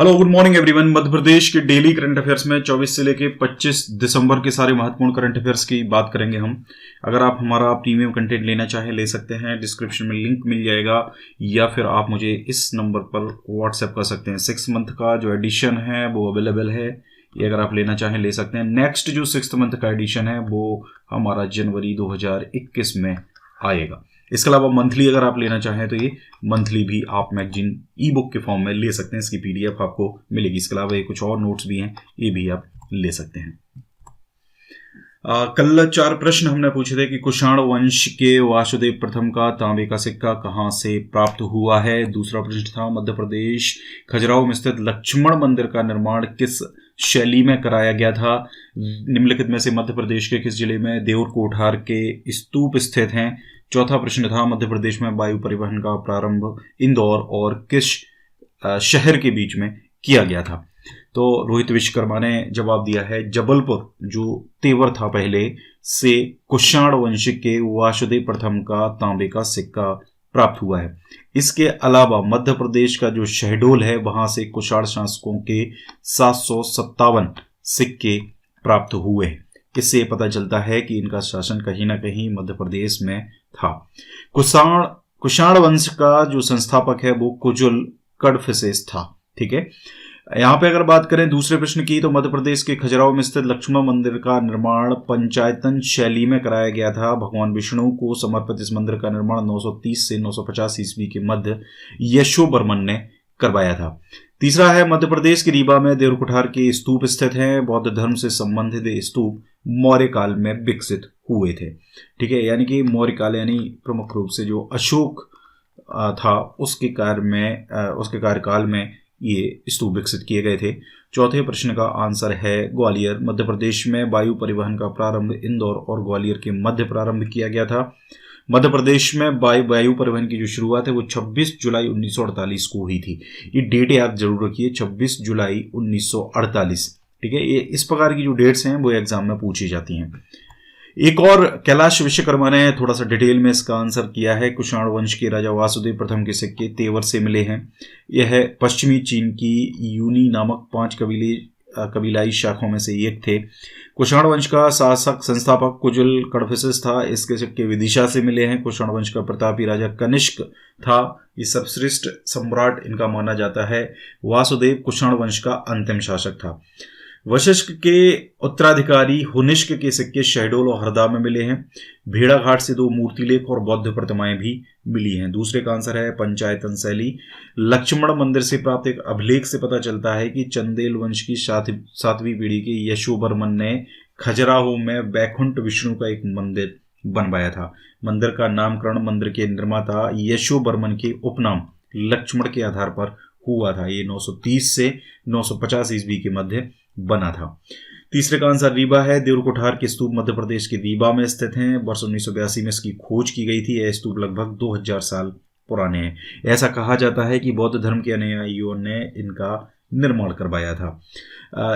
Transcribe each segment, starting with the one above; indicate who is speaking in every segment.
Speaker 1: Hello good morning everyone. Madhya Pradesh के daily current affairs में 24 से लेके 25 दिसंबर के सारे महत्वपूर्ण करंट अफेयर्स की बात करेंगे हम। अगर आप हमारा प्रीमियम कंटेंट लेना चाहें ले सकते हैं, डिस्क्रिप्शन में लिंक मिल जाएगा, या फिर आप मुझे इस नंबर पर व्हाट्सएप कर सकते हैं। 6 मंथ का जो एडिशन है वो अवेलेबल है, ये अगर आप लेना चाहें ले सकते हैं। नेक्स्ट जो 6 मंथ का एडिशन है वो हमारा जनवरी 2021 में आएगा। इसके अलावा मंथली अगर आप लेना चाहें तो ये मंथली भी आप मैगजीन ई बुक के फॉर्म में ले सकते हैं, इसकी पीडीएफ आपको मिलेगी। इसके अलावा ये कुछ और नोट्स भी हैं, ये भी आप ले सकते हैं। कल 4 प्रश्न हमने पूछे थे कि कुषाण वंश के वासुदेव प्रथम का तांबे का सिक्का कहाँ से प्राप्त हुआ है। दूसरा प्रश्न था मध्य प्रदेश खजुराहो में स्थित लक्ष्मण मंदिर का निर्माण किस शैली में कराया गया था। निम्नलिखित में से मध्य प्रदेश के किस जिले में देवर कोठार के स्तूप स्थित हैं। चौथा प्रश्न था मध्य प्रदेश में वायु परिवहन का प्रारंभ इंदौर और किस शहर के बीच में किया गया था। तो रोहित विश्वकर्मा ने जवाब दिया है जबलपुर, जो तेवर था पहले से कुषाण वंश के वासुदेव प्रथम का तांबे का सिक्का प्राप्त हुआ है। इसके अलावा मध्य प्रदेश का जो शहडोल है वहां से कुषाण शासकों के 757 सिक्के प्राप्त हुए हैं। इससे पता चलता है कि इनका शासन कहीं ना कहीं मध्य प्रदेश में था। कुषाण वंश का जो संस्थापक है वो कुजुल कडफिसेस था। ठीक है, यहाँ पे अगर बात करें दूसरे प्रश्न की, तो मध्य प्रदेश के खजुराहो में स्थित लक्ष्मण मंदिर का निर्माण पंचायतन शैली में कराया गया था। भगवान विष्णु को समर्पित इस मंदिर का निर्माण 930 से 950 ईस्वी के मध्य यशोवर्मन ने करवाया था। तीसरा है मध्य प्रदेश के रीवा में देवर कोठार के स्तूप स्थित हैं। बौद्ध धर्म से संबंधित स्तूप मौर्य काल में विकसित हुए थे। ठीक है, यानी कि मौर्य काल यानी प्रमुख रूप से जो अशोक था उसके कार्यकाल में ये स्तूप विकसित किए गए थे। चौथे प्रश्न का आंसर है ग्वालियर। मध्य प्रदेश में वायु परिवहन का प्रारंभ इंदौर और ग्वालियर के मध्य प्रारंभ किया गया था। मध्य प्रदेश में वायु परिवहन की जो शुरुआत है वो 26 जुलाई 1948 को हुई थी। ये डेट याद जरूर रखिए, 26 जुलाई 1948। ठीक है, ये इस प्रकार की जो डेट्स हैं वो एग्जाम में पूछी जाती हैं। एक और कैलाश विश्वकर्मा ने थोड़ा सा डिटेल में इसका आंसर किया है। कुषाण वंश के राजा वासुदेव प्रथम के सिक्के तेवर से मिले हैं। यह पश्चिमी चीन की यूनी नामक 5 कबीलाई शाखाओं में से एक थे। कुषाण वंश का शासक संस्थापक कुजुल कडफिसेस था। इसके सिक्के विदिशा से मिले हैं। कुषाण वंश का प्रतापी राजा कनिष्क था। ये सर्वश्रेष्ठ सम्राट इनका माना जाता है। वासुदेव कुषाण वंश का अंतिम शासक था। वशिष्ठ के उत्तराधिकारी हुनिष्क के सिक्के शहडोल और हरदा में मिले हैं। भेड़ाघाट से 2 मूर्तिलेख और बौद्ध प्रतिमाएं भी मिली हैं। दूसरे का आंसर है पंचायतन शैली। लक्ष्मण मंदिर से प्राप्त एक अभिलेख से पता चलता है कि चंदेल वंश की 7वीं पीढ़ी के यशोवर्मन ने खजुराहो में वैकुंठ विष्णु का एक मंदिर बनवाया था। मंदिर का नामकरण मंदिर के निर्माता यशोवर्मन के उपनाम लक्ष्मण के आधार पर हुआ था। ये 930 से 950 ईस्वी के मध्य बना था। तीसरे का आंसर रीवा है। देवर कोठार के स्तूप मध्य प्रदेश के रीवा में स्थित हैं। वर्ष 1982 में इसकी खोज की गई थी। यह स्तूप लगभग 2000 साल पुराने हैं। ऐसा कहा जाता है कि बौद्ध धर्म के अनुयायियों ने इनका निर्माण करवाया था।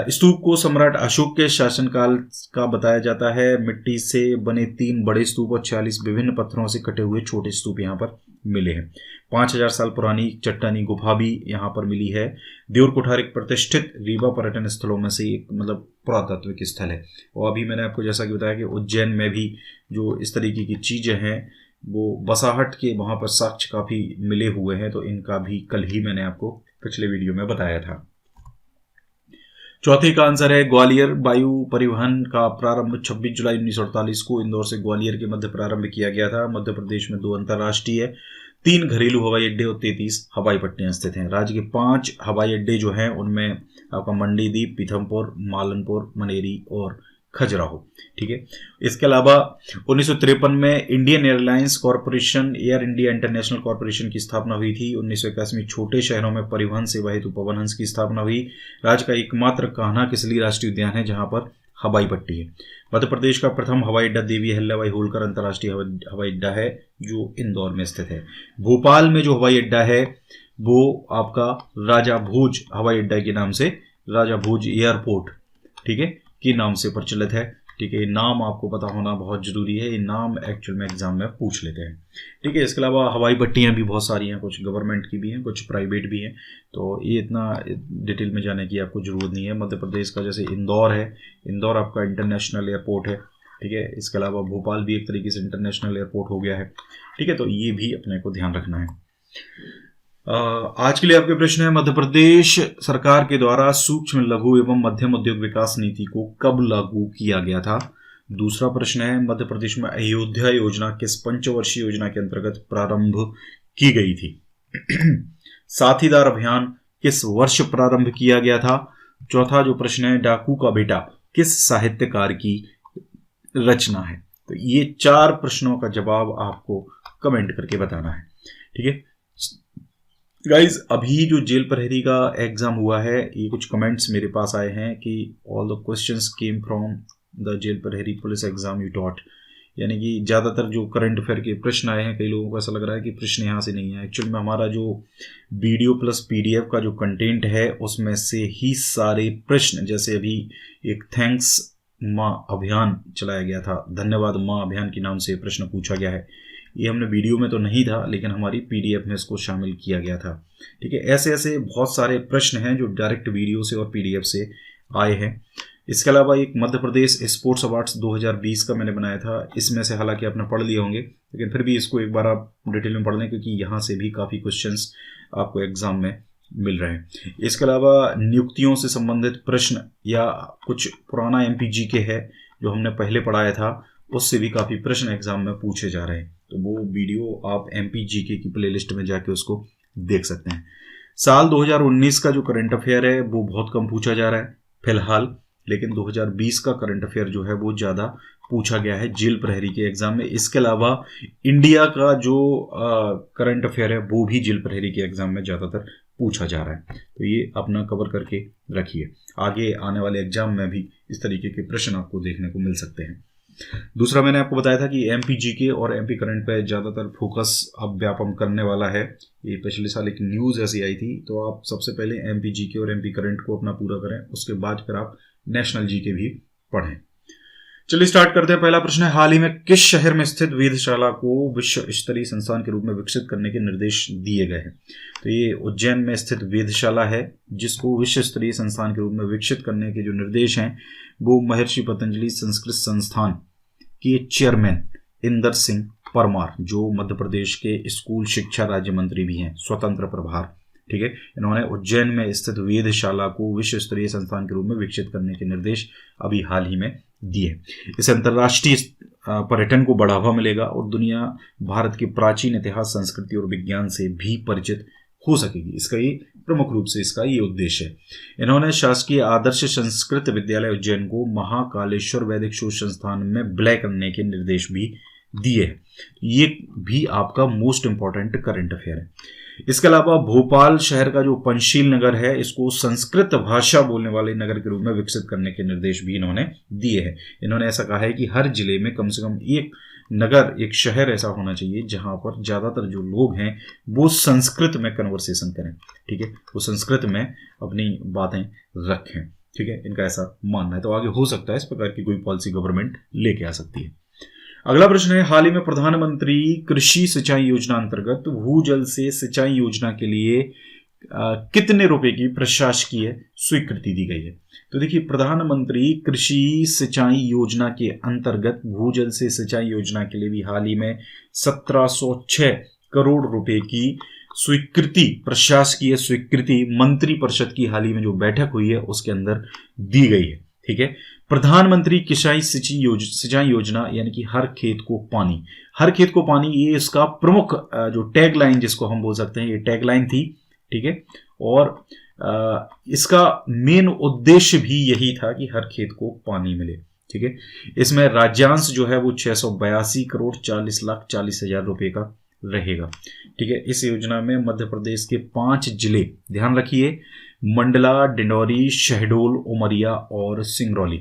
Speaker 1: स्तूप को सम्राट अशोक के शासनकाल का बताया जाता है। मिट्टी से बने 3 बड़े स्तूप और 46 विभिन्न पत्थरों से कटे हुए छोटे स्तूप यहाँ पर मिले हैं। 5000 साल पुरानी चट्टानी गुफा भी यहाँ पर मिली है। देवर कोठार एक प्रतिष्ठित रीवा पर्यटन स्थलों में से एक पुरातात्विक स्थल है। और अभी मैंने आपको जैसा कि बताया कि उज्जैन में भी जो इस तरीके की चीजें हैं वो बसाहट के वहाँ पर साक्ष्य काफी मिले हुए हैं। तो इनका भी कल ही मैंने आपको पिछले वीडियो में बताया था। चौथे का आंसर है ग्वालियर। वायु परिवहन का प्रारंभ 26 जुलाई 1948 को इंदौर से ग्वालियर के मध्य प्रारंभ किया गया था। मध्य प्रदेश में 2 अंतर्राष्ट्रीय, 3 घरेलू हवाई अड्डे और 33 हवाई पट्टियां स्थित हैं। राज्य के 5 हवाई अड्डे जो हैं उनमें आपका मंडीदीप, पीथमपुर, मालनपुर, मनेरी और खजुराहो। ठीक है, इसके अलावा 1953 में Indian airlines corporation, air India international corporation की स्थापना हुई थी। 1981 में छोटे शहरों में परिवहन सेवा हेतु पवन हंस की स्थापना हुई। राज्य का एकमात्र कान्हा किसली राष्ट्रीय उद्यान है जहां पर हवाई पट्टी है। मध्य प्रदेश का प्रथम हवाई अड्डा देवी अहिल्याबाई होलकर अंतर्राष्ट्रीय हवाई अड्डा है जो इंदौर में स्थित है। भोपाल में जो हवाई अड्डा है वो आपका राजा भोज हवाई अड्डा के नाम से, राजा भोज एयरपोर्ट, ठीक है, के नाम से प्रचलित है। ठीक है, नाम आपको पता होना बहुत ज़रूरी है, ये नाम एक्चुअल में एग्जाम में पूछ लेते हैं। ठीक है, इसके अलावा हवाई पट्टियाँ भी बहुत सारी हैं, कुछ गवर्नमेंट की भी हैं, कुछ प्राइवेट भी हैं, तो ये इतना डिटेल में जाने की आपको ज़रूरत नहीं है। मध्य प्रदेश का जैसे इंदौर है, इंदौर आपका इंटरनेशनल एयरपोर्ट है। ठीक है, इसके अलावा भोपाल भी एक तरीके से इंटरनेशनल एयरपोर्ट हो गया है। ठीक है, तो ये भी अपने को ध्यान रखना है। आज के लिए आपके प्रश्न है, मध्य प्रदेश सरकार के द्वारा सूक्ष्म लघु एवं मध्यम उद्योग विकास नीति को कब लागू किया गया था? दूसरा प्रश्न है, मध्य प्रदेश में अयोध्या योजना किस पंचवर्षीय योजना के अंतर्गत प्रारंभ की गई थी? साथीदार अभियान किस वर्ष प्रारंभ किया गया था? चौथा जो प्रश्न है, डाकू का बेटा किस साहित्यकार की रचना है? तो ये 4 प्रश्नों का जवाब आपको कमेंट करके बताना है। ठीक है गाइज, अभी जो जेल प्रहरी का एग्जाम हुआ है, ये कुछ कमेंट्स मेरे पास आए हैं कि all the questions came from the jail Prahari police exam you taught, यानी कि ज़्यादातर जो करंट अफेयर के प्रश्न आए हैं, कई लोगों को ऐसा लग रहा है कि प्रश्न यहाँ से नहीं है। एक्चुअल में हमारा जो वीडियो प्लस पीडीएफ का जो कंटेंट है, उसमें से ही सारे प्रश्न, जैसे अभी एक थैंक्स माँ अभियान चलाया गया था, धन्यवाद माँ अभियान के नाम से प्रश्न पूछा गया है, ये हमने वीडियो में तो नहीं था, लेकिन हमारी पीडीएफ में इसको शामिल किया गया था। ठीक है, ऐसे ऐसे बहुत सारे प्रश्न हैं जो डायरेक्ट वीडियो से और पीडीएफ से आए हैं। इसके अलावा एक मध्य प्रदेश स्पोर्ट्स अवार्ड्स 2020 का मैंने बनाया था, इसमें से हालांकि आपने पढ़ लिए होंगे, लेकिन फिर भी इसको एक बार आप डिटेल में पढ़ लें, क्योंकि यहाँ से भी काफ़ी क्वेश्चंस आपको एग्जाम में मिल रहे हैं। इसके अलावा नियुक्तियों से संबंधित प्रश्न या कुछ पुराना MPGK है जो हमने पहले पढ़ाया था, उससे भी काफ़ी प्रश्न एग्जाम में पूछे जा रहे हैं, तो वो वीडियो आप MPGK की प्लेलिस्ट में जाके उसको देख सकते हैं। साल 2019 का जो करंट अफेयर है वो बहुत कम पूछा जा रहा है फिलहाल, लेकिन 2020 का करंट अफेयर जो है वो ज़्यादा पूछा गया है जेल प्रहरी के एग्जाम में। इसके अलावा इंडिया का जो करंट अफेयर है वो भी जेल प्रहरी के एग्जाम में ज़्यादातर पूछा जा रहा है, तो ये अपना कवर करके रखिए, आगे आने वाले एग्जाम में भी इस तरीके के प्रश्न आपको देखने को मिल सकते हैं। दूसरा, मैंने आपको बताया था कि MPGK और MP करंट पे ज़्यादातर फोकस अब व्यापम करने वाला है। ये पिछले साल एक न्यूज़ ऐसी आई थी, तो आप सबसे पहले MPGK और MP करंट को अपना पूरा करें, उसके बाद फिर आप नेशनल GK भी पढ़ें। चलिए स्टार्ट करते हैं। पहला प्रश्न है, हाल ही में किस शहर में स्थित वेधशाला को विश्व स्तरीय संस्थान के रूप में विकसित करने के निर्देश दिए गए हैं? तो ये उज्जैन में स्थित वेधशाला है, जिसको विश्व स्तरीय संस्थान के रूप में विकसित करने के जो निर्देश हैं वो महर्षि पतंजलि संस्कृत संस्थान के चेयरमैन इंदर सिंह परमार, जो मध्य प्रदेश के स्कूल शिक्षा राज्य मंत्री भी हैं, स्वतंत्र प्रभार। ठीक है, इन्होंने उज्जैन में स्थित वेधशाला को विश्व स्तरीय संस्थान के रूप में विकसित करने के निर्देश अभी हाल ही में दिए। इससे अंतर्राष्ट्रीय पर्यटन को बढ़ावा मिलेगा और दुनिया भारत के प्राचीन इतिहास, संस्कृति और विज्ञान से भी परिचित हो सकेगी। इसका ये प्रमुख रूप से इसका ये उद्देश्य है। इन्होंने शासकीय आदर्श संस्कृत विद्यालय उज्जैन को महाकालेश्वर वैदिक शोध संस्थान में विलय करने के निर्देश भी दिए हैं। ये भी आपका मोस्ट इंपॉर्टेंट करंट अफेयर है। इसके अलावा भोपाल शहर का जो पंचशील नगर है, इसको संस्कृत भाषा बोलने वाले नगर के रूप में विकसित करने के निर्देश भी इन्होंने दिए हैं। इन्होंने ऐसा कहा है कि हर जिले में कम से कम एक नगर, एक शहर ऐसा होना चाहिए जहां पर ज़्यादातर जो लोग हैं वो संस्कृत में कन्वर्सेशन करें। ठीक है, वो संस्कृत में अपनी बातें रखें। ठीक है, इनका ऐसा मानना है, तो आगे हो सकता है इस प्रकार की कोई पॉलिसी गवर्नमेंट लेके आ सकती है। अगला प्रश्न है, हाल ही में प्रधानमंत्री कृषि सिंचाई योजना अंतर्गत भूजल से सिंचाई योजना के लिए कितने रुपए की प्रशासकीय स्वीकृति दी गई है? तो देखिए, प्रधानमंत्री कृषि सिंचाई योजना के अंतर्गत भूजल से सिंचाई योजना के लिए भी हाल ही में 1706 करोड़ रुपए की स्वीकृति, प्रशासकीय स्वीकृति मंत्री परिषद की हाल ही में जो बैठक हुई है उसके अंदर दी गई है। ठीक है, प्रधानमंत्री किसान सिंचाई योजना यानी कि हर खेत को पानी, हर खेत को पानी, ये इसका प्रमुख जो टैगलाइन जिसको हम बोल सकते हैं, ये टैगलाइन थी। ठीक है, और इसका मेन उद्देश्य भी यही था कि हर खेत को पानी मिले। ठीक है, इसमें राज्यांश जो है वो 682 करोड़ 40 लाख 40 हजार रुपए का रहेगा। ठीक है, इस योजना में मध्य प्रदेश के 5 जिले, ध्यान रखिए, मंडला, डिंडौरी, शहडोल, उमरिया और सिंगरौली,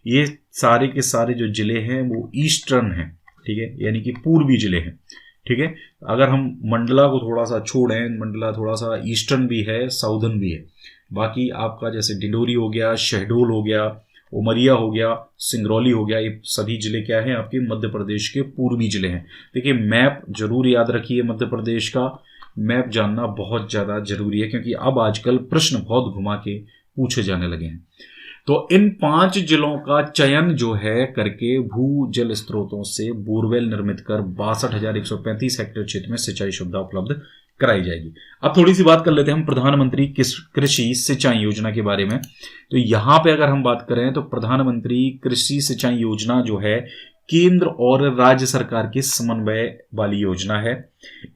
Speaker 1: ये सारे के सारे जो जिले हैं वो ईस्टर्न हैं। ठीक है, यानी कि पूर्वी जिले हैं। ठीक है, अगर हम मंडला को थोड़ा सा छोड़ें, मंडला थोड़ा सा ईस्टर्न भी है, साउदर्न भी है, बाकी आपका जैसे डिंडौरी हो गया, शहडोल हो गया, उमरिया हो गया, सिंगरौली हो गया, ये सभी जिले क्या हैं आपके मध्य प्रदेश के पूर्वी जिले हैं। देखिए मैप जरूर याद रखिए, मध्य प्रदेश का मैप जानना बहुत ज़्यादा जरूरी है, क्योंकि अब आजकल प्रश्न बहुत घुमा के पूछे जाने लगे हैं। तो इन 5 जिलों का चयन जो है करके भू जल स्रोतों से बोरवेल निर्मित कर 62,135 हेक्टेयर क्षेत्र में सिंचाई सुविधा उपलब्ध कराई जाएगी। अब थोड़ी सी बात कर लेते हैं हम प्रधानमंत्री कृषि सिंचाई योजना के बारे में। तो यहां पे अगर हम बात करें तो प्रधानमंत्री कृषि सिंचाई योजना जो है केंद्र और राज्य सरकार के समन्वय वाली योजना है।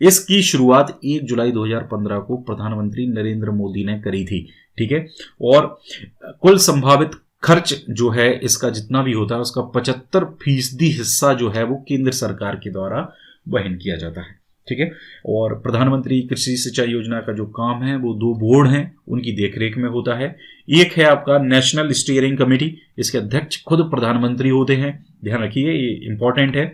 Speaker 1: इसकी शुरुआत 1 जुलाई 2015 को प्रधानमंत्री नरेंद्र मोदी ने करी थी, ठीक है। और कुल संभावित खर्च जो है इसका जितना भी होता है उसका 75% हिस्सा जो है वो केंद्र सरकार के द्वारा वहन किया जाता है, ठीक है। और प्रधानमंत्री कृषि सिंचाई योजना का जो काम है वो 2 बोर्ड हैं, उनकी देखरेख में होता है। एक है आपका नेशनल स्टीयरिंग कमेटी, इसके अध्यक्ष खुद प्रधानमंत्री होते हैं, ध्यान रखिए ये इंपॉर्टेंट है।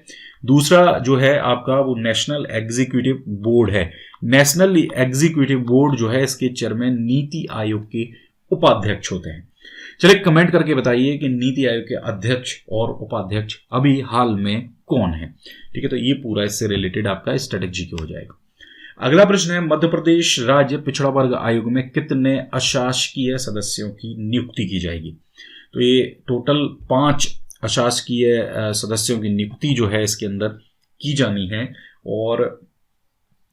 Speaker 1: दूसरा जो है आपका वो नेशनल एग्जीक्यूटिव बोर्ड है। नेशनल एग्जीक्यूटिव बोर्ड जो है इसके चेयरमैन नीति आयोग के उपाध्यक्ष होते हैं। चलिए कमेंट करके बताइए कि नीति आयोग के अध्यक्ष और उपाध्यक्ष अभी हाल में कौन है, ठीक है। तो ये पूरा इससे रिलेटेड आपका स्ट्रेटेजी हो जाएगा। अगला प्रश्न है मध्य प्रदेश राज्य पिछड़ा वर्ग आयोग में कितने अशासकीय सदस्यों की नियुक्ति की जाएगी। तो ये टोटल 5 अशासकीय सदस्यों की नियुक्ति जो है इसके अंदर की जानी है। और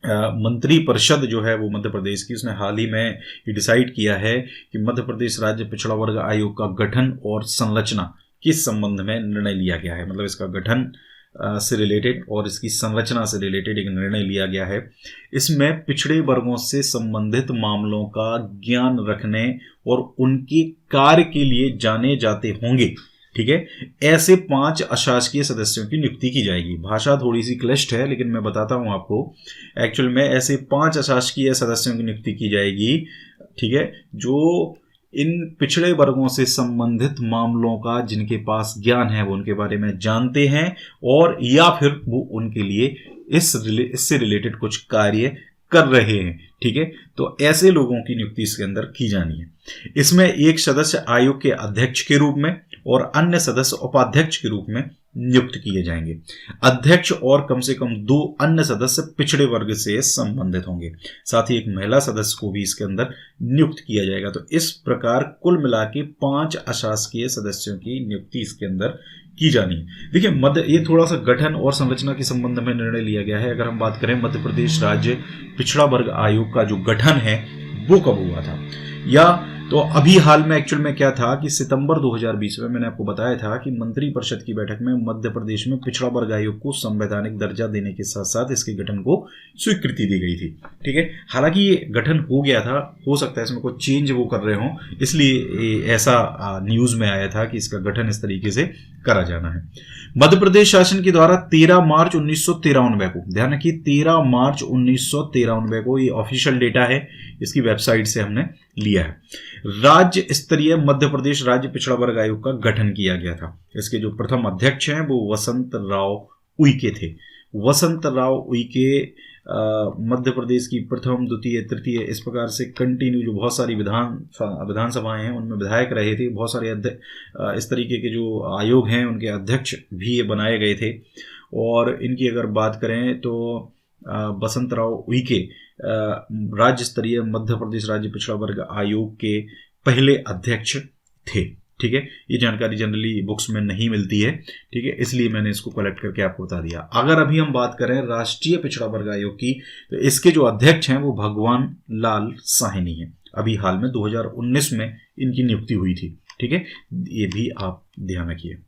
Speaker 1: मंत्री परिषद जो है वो मध्य प्रदेश की, उसने हाल ही में ये डिसाइड किया है कि मध्य प्रदेश राज्य पिछड़ा वर्ग आयोग का गठन और संरचना किस संबंध में निर्णय लिया गया है। मतलब इसका गठन से रिलेटेड और इसकी संरचना से रिलेटेड एक निर्णय लिया गया है। इसमें पिछड़े वर्गों से संबंधित मामलों का ज्ञान रखने और उनके कार्य के लिए जाने जाते होंगे, ठीक है, ऐसे 5 अशासकीय सदस्यों की नियुक्ति की जाएगी। भाषा थोड़ी सी क्लिष्ट है लेकिन मैं बताता हूं आपको। एक्चुअल में ऐसे 5 अशासकीय सदस्यों की नियुक्ति की जाएगी, ठीक है, जो इन पिछड़े वर्गों से संबंधित मामलों का जिनके पास ज्ञान है वो उनके बारे में जानते हैं और या फिर वो उनके लिए इससे रिलेटेड कुछ कार्य कर रहे हैं, ठीक है। तो ऐसे लोगों की नियुक्ति इसके अंदर की जानी है। इसमें एक सदस्य आयोग के अध्यक्ष के रूप में और अन्य सदस्य उपाध्यक्ष के रूप में नियुक्त किए जाएंगे। अध्यक्ष और कम से कम 2 अन्य सदस्य पिछड़े वर्ग से संबंधित होंगे। साथ ही एक महिला सदस्य को भी इसके अंदर नियुक्त किया जाएगा। तो इस प्रकार कुल मिला के 5 अशासकीय सदस्यों की नियुक्ति इसके अंदर की जानी है। देखिए ये थोड़ा सा गठन और संरचना के संबंध में निर्णय लिया गया है। अगर हम बात करें मध्य प्रदेश राज्य पिछड़ा वर्ग आयोग का जो गठन है वो कब हुआ था, या तो अभी हाल में एक्चुअल में क्या था कि सितंबर 2020 में मैंने आपको बताया था कि मंत्रिपरिषद की बैठक में मध्य प्रदेश में पिछड़ा वर्ग आयोग को संवैधानिक दर्जा देने के साथ साथ इसके गठन को स्वीकृति दी गई थी, ठीक है। हालांकि ये गठन हो गया था, हो सकता है इसमें कुछ चेंज वो कर रहे हों, इसलिए ऐसा न्यूज में आया था कि इसका गठन इस तरीके से करा जाना है। मध्य प्रदेश शासन के द्वारा 13 मार्च 1993 को, ध्यान रखिए 13 मार्च 1993 को, ये ऑफिशियल डेटा है, इसकी वेबसाइट से हमने लिया है, राज्य स्तरीय मध्य प्रदेश राज्य पिछड़ा वर्ग आयोग का गठन किया गया था। इसके जो प्रथम अध्यक्ष हैं वो वसंत राव उइके थे। वसंत राव उइके मध्य प्रदेश की प्रथम, द्वितीय, तृतीय इस प्रकार से कंटिन्यू जो बहुत सारी विधानसभाएं हैं उनमें विधायक रहे थे। बहुत सारे इस तरीके के जो आयोग हैं उनके अध्यक्ष भी ये बनाए गए थे। और इनकी अगर बात करें तो वसंत राव उइके राज्य स्तरीय मध्य प्रदेश राज्य पिछड़ा वर्ग आयोग के पहले अध्यक्ष थे, ठीक है। ये जानकारी जनरली बुक्स में नहीं मिलती है, ठीक है, इसलिए मैंने इसको कलेक्ट करके आपको बता दिया। अगर अभी हम बात करें राष्ट्रीय पिछड़ा वर्ग आयोग की तो इसके जो अध्यक्ष हैं वो भगवान लाल साहनी हैं। अभी हाल में 2019 में इनकी नियुक्ति हुई थी, ठीक है, ये भी आप ध्यान रखिए।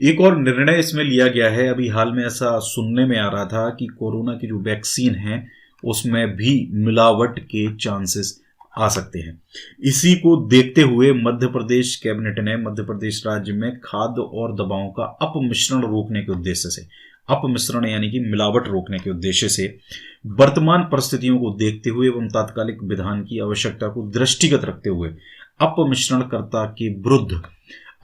Speaker 1: एक और निर्णय इसमें लिया गया है, अभी हाल में ऐसा सुनने में आ रहा था कि कोरोना की जो वैक्सीन है उसमें भी मिलावट के चांसेस आ सकते हैं। इसी को देखते हुए मध्य प्रदेश कैबिनेट ने मध्य प्रदेश राज्य में खाद्य और दवाओं का अपमिश्रण रोकने के उद्देश्य से, अपमिश्रण यानी कि मिलावट रोकने के उद्देश्य से, वर्तमान परिस्थितियों को देखते हुए एवं तात्कालिक विधान की आवश्यकता को दृष्टिगत रखते हुए अपमिश्रणकर्ता के विरुद्ध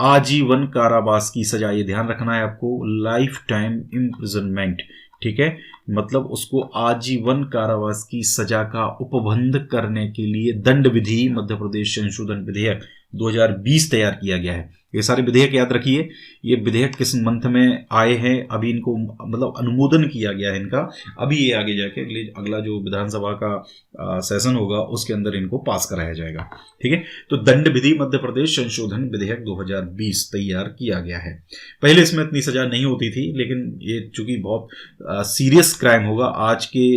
Speaker 1: आजीवन कारावास की सजा, ये ध्यान रखना है आपको, लाइफ टाइम इम्प्रिजनमेंट, ठीक है, मतलब उसको आजीवन कारावास की सजा का उपबंध करने के लिए दंड विधि मध्य प्रदेश संशोधन विधेयक 2020 तैयार किया गया है। ये सारे विधेयक याद रखिए, ये विधेयक किस मंथ में आए हैं, अभी इनको मतलब अनुमोदन किया गया है इनका, अभी ये आगे जाके अगला जो विधानसभा का सेशन होगा उसके अंदर इनको पास कराया जाएगा। ठीक है, तो दंड विधि मध्य प्रदेश संशोधन विधेयक 2020 तैयार किया गया है। पहले इसमें इतनी सजा नहीं होती थी, लेकिन ये चूंकि बहुत सीरियस क्राइम होगा आज के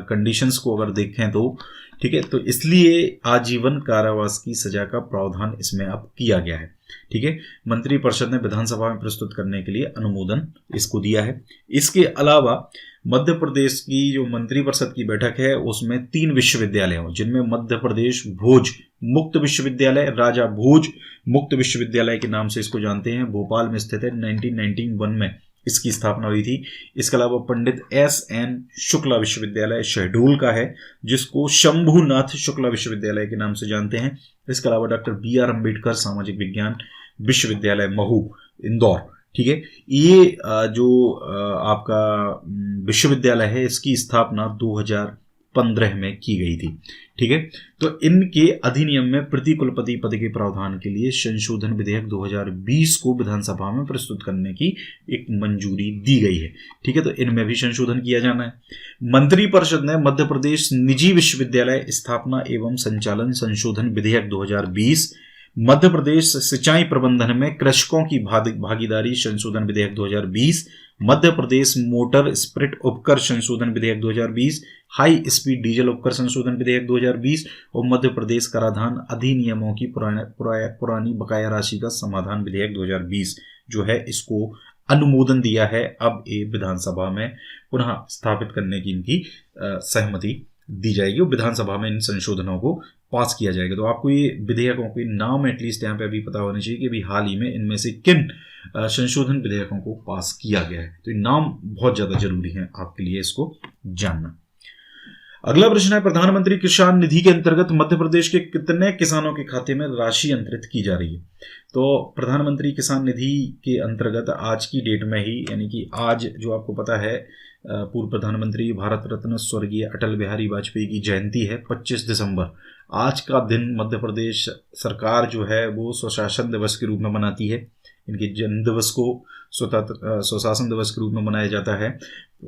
Speaker 1: कंडीशंस को अगर देखें तो, ठीक है, तो इसलिए आजीवन कारावास की सजा का प्रावधान इसमें अब किया गया है। ठीक है, मंत्रिपरिषद ने विधानसभा में प्रस्तुत करने के लिए अनुमोदन इसको दिया है। इसके अलावा मध्य प्रदेश की जो मंत्रिपरिषद की बैठक है उसमें 3 विश्वविद्यालय हों, जिनमें मध्य प्रदेश भोज मुक्त विश्वविद्यालय, राजा भोज मुक्त विश्वविद्यालय के नाम से इसको जानते हैं, भोपाल में स्थित है। 1991 में इसकी स्थापना हुई थी। इसके अलावा पंडित SN शुक्ला विश्वविद्यालय शहडोल का है, जिसको शंभुनाथ शुक्ला विश्वविद्यालय के नाम से जानते हैं। इसके अलावा डॉक्टर BR अम्बेडकर सामाजिक विज्ञान विश्वविद्यालय महू इंदौर। ठीक है, ये जो आपका विश्वविद्यालय है इसकी स्थापना 2015 में की गई थी। ठीक है, तो इनके अधिनियम में प्रति कुलपति पद के प्रावधान के लिए संशोधन विधेयक 2020 को विधानसभा में प्रस्तुत करने की एक मंजूरी दी गई है। ठीक है, तो इनमें भी संशोधन किया जाना है। मंत्रिपरिषद ने मध्य प्रदेश निजी विश्वविद्यालय स्थापना एवं संचालन संशोधन विधेयक 2020, मध्य प्रदेश सिंचाई प्रबंधन में कृषकों की भागीदारी संशोधन विधेयक 2020, मध्य प्रदेश मोटर स्पिरिट उपकर संशोधन विधेयक 2020, हाई स्पीड डीजल उपकर संशोधन विधेयक 2020 और मध्य प्रदेश कराधान अधिनियमों की पुरानी बकाया राशि का समाधान विधेयक 2020 जो है इसको अनुमोदन दिया है। अब ये विधानसभा में पुनः स्थापित करने की इनकी सहमति दी जाएगी और विधानसभा में इन संशोधनों को पास किया जाएगा। तो आपको ये विधेयकों के नाम एटलीस्ट यहाँ पे अभी पता होना चाहिए कि अभी हाल ही में इनमें से किन संशोधन विधेयकों को पास किया गया है। तो ये नाम बहुत ज्यादा जरूरी है आपके लिए इसको जानना। अगला प्रश्न है, प्रधानमंत्री किसान निधि के अंतर्गत मध्य प्रदेश के कितने किसानों के खाते में राशि अंतरित की जा रही है? तो प्रधानमंत्री किसान निधि के अंतर्गत आज की डेट में ही, यानी कि आज जो आपको पता है पूर्व प्रधानमंत्री भारत रत्न स्वर्गीय अटल बिहारी वाजपेयी की जयंती है 25 दिसंबर। आज का दिन मध्य प्रदेश सरकार जो है वो स्वशासन दिवस के रूप में मनाती है। इनके जन्म दिवस को स्वशासन दिवस के रूप में मनाया जाता है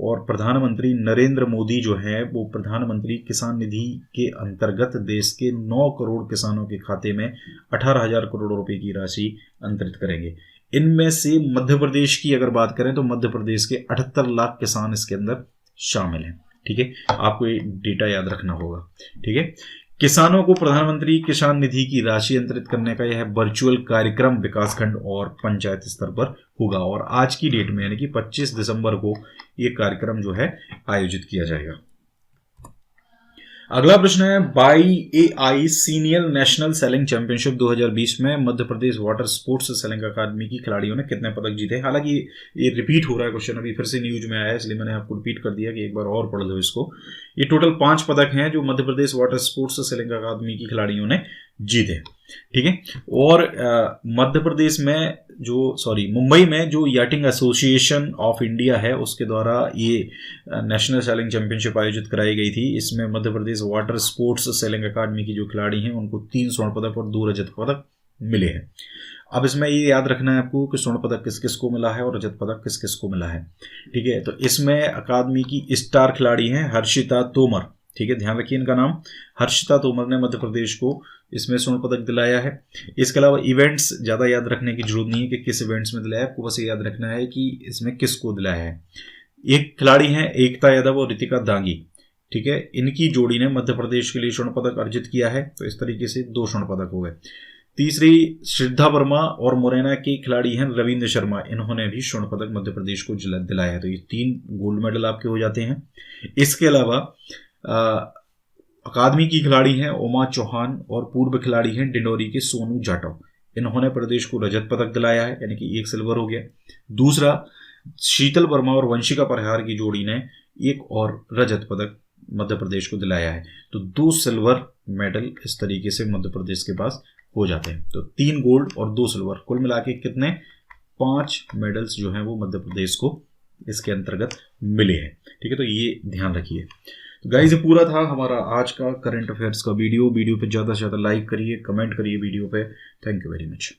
Speaker 1: और प्रधानमंत्री नरेंद्र मोदी जो है वो प्रधानमंत्री किसान निधि के अंतर्गत देश के 9 करोड़ किसानों के खाते में 18,000 करोड़ रुपए की राशि अंतरित करेंगे। इनमें से मध्य प्रदेश की अगर बात करें तो मध्य प्रदेश के 78 लाख किसान इसके अंदर शामिल हैं। ठीक है, आपको ये डेटा याद रखना होगा। ठीक है, किसानों को प्रधानमंत्री किसान निधि की राशि अंतरित करने का यह वर्चुअल कार्यक्रम विकासखंड और पंचायत स्तर पर होगा और आज की डेट में यानी कि 25 दिसंबर को यह कार्यक्रम जो है आयोजित किया जाएगा। अगला प्रश्न है, BAI senior national selling championship 2020 में Madhya Pradesh water sports selling अकादमी की खिलाड़ियों ने कितने पदक जीते? हालांकि ये रिपीट हो रहा है क्वेश्चन, अभी फिर से न्यूज में आया है इसलिए मैंने आपको रिपीट कर दिया कि एक बार और पढ़ लो इसको। ये टोटल 5 पदक हैं जो Madhya Pradesh water sports selling अकादमी की खिलाड़ियों ने जीते। ठीक है, और मध्य प्रदेश में मुंबई में जो याटिंग एसोसिएशन ऑफ इंडिया है उसके द्वारा ये नेशनल सेलिंग चैंपियनशिप आयोजित कराई गई थी। इसमें Madhya Pradesh water sports selling अकादमी की जो खिलाड़ी हैं उनको 3 स्वर्ण पदक और 2 रजत पदक मिले हैं। अब इसमें ये याद रखना है आपको कि स्वर्ण पदक किस किस को मिला है और रजत पदक किस किस को मिला है। ठीक है, तो इसमें अकादमी की स्टार खिलाड़ी हैं हर्षिता तोमर। ठीक है, ध्यान रखिए इनका नाम, हर्षिता तोमर ने मध्य प्रदेश को इसमें स्वर्ण पदक दिलाया है। इसके अलावा इवेंट्स ज़्यादा याद रखने की जरूरत नहीं है कि किस इवेंट्स में दिलाया है, आपको बस ये याद रखना है कि इसमें किसको दिलाया है। एक खिलाड़ी हैं एकता यादव और रितिका दांगी। ठीक है, इनकी जोड़ी ने मध्य प्रदेश के लिए स्वर्ण पदक अर्जित किया है, तो इस तरीके से 2 स्वर्ण पदक हो गए। तीसरी श्रद्धा वर्मा और मुरैना के खिलाड़ी हैं रविंद्र शर्मा, इन्होंने भी स्वर्ण पदक मध्य प्रदेश को दिलाया है, तो ये 3 गोल्ड मेडल आपके हो जाते हैं। इसके अलावा अकादमी की खिलाड़ी हैं उमा चौहान और पूर्व खिलाड़ी हैं डिंडोरी के सोनू जाटव, इन्होंने प्रदेश को रजत पदक दिलाया है, यानी कि 1 सिल्वर हो गया। दूसरा शीतल वर्मा और वंशिका परिहार की जोड़ी ने 1 और रजत पदक मध्य प्रदेश को दिलाया है, तो 2 सिल्वर मेडल इस तरीके से मध्य प्रदेश के पास हो जाते हैं। तो 3 गोल्ड और 2 सिल्वर, कुल मिला के कितने 5 मेडल्स जो हैं वो मध्य प्रदेश को इसके अंतर्गत मिले हैं। ठीक है, तो ये ध्यान रखिए। तो गाइस, ये पूरा था हमारा आज का करंट अफेयर्स का वीडियो पे ज़्यादा से ज़्यादा लाइक करिए, कमेंट करिए वीडियो पे। Thank you very much.